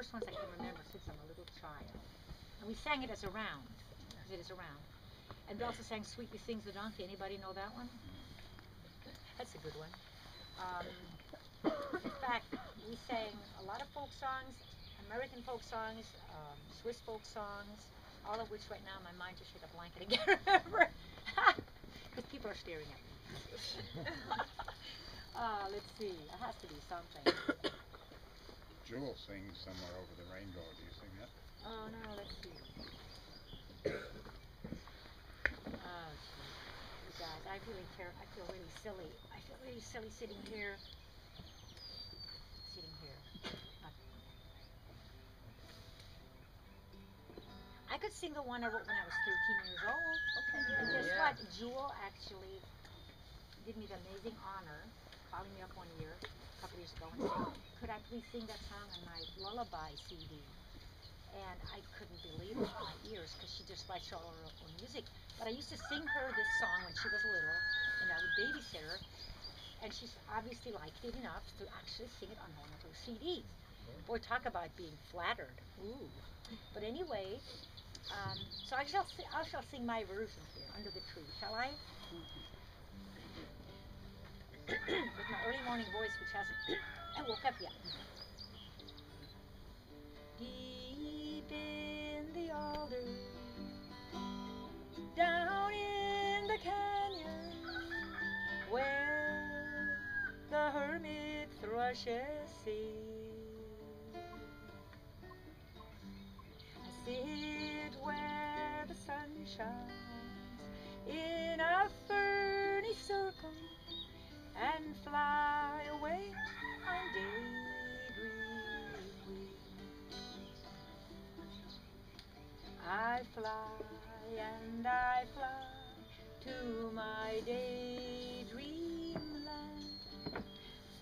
first ones I can remember since I'm a little child. And we sang it as a round, because it is a round. And we also sang Sweetly Sings the Donkey. Anybody know that one? That's a good one. In fact, we sang a lot of folk songs, American folk songs, Swiss folk songs, all of which right now my mind just hit a blanket and can't remember. Because people are staring at me. Let's see. It has to be something. Jewel sings Somewhere Over the Rainbow. Do you sing that? Oh, no, let's see. Oh, geez. You guys, I feel really silly. I feel really silly sitting here. I could sing the one I wrote when I was 13 years old. Okay. And guess what? Jewel actually did me the amazing honor, calling me up one year, a couple years ago, and said, could I please sing that song on my lullaby CD? And I couldn't believe it in my ears, because she just writes all her own music. But I used to sing her this song when she was little, and I would babysit her, and she's obviously liked it enough to actually sing it on one of those CDs. Boy, talk about being flattered. Ooh. But anyway, so I shall sing my version here, Under the Tree. Shall I? With my early morning voice, which hasn't I woke up yet. Deep in the alder, down in the canyon, where the hermit thrushes sing, I sit where the sun shines in a ferny circle, and fly away on daydream wings. I fly and I fly to my daydream land.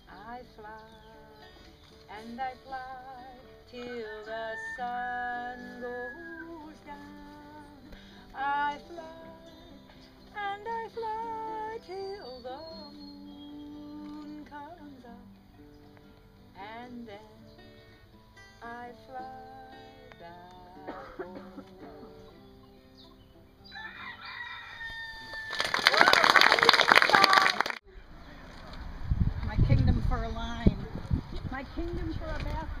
I fly and I fly till the sun goes down. I fly and I fly till the moon comes up, and then I fly back home. My kingdom for a line. My kingdom for a bathroom.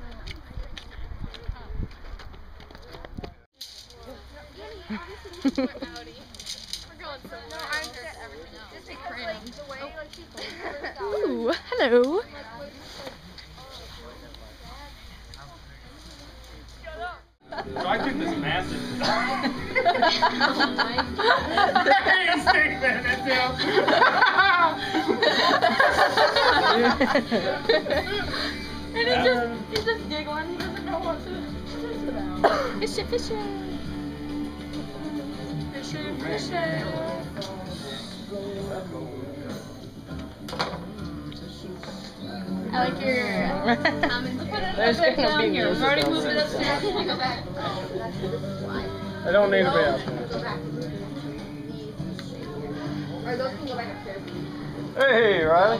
Ooh, hello. So I took this massive. And he's just giggling. He doesn't know what to about. Fishy, fishy. Fishy, fishy. I like your comments. There's gonna be here. We've already moved it upstairs. Can you go back? I don't need to be up. Or those can go back upstairs. Hey, Riley.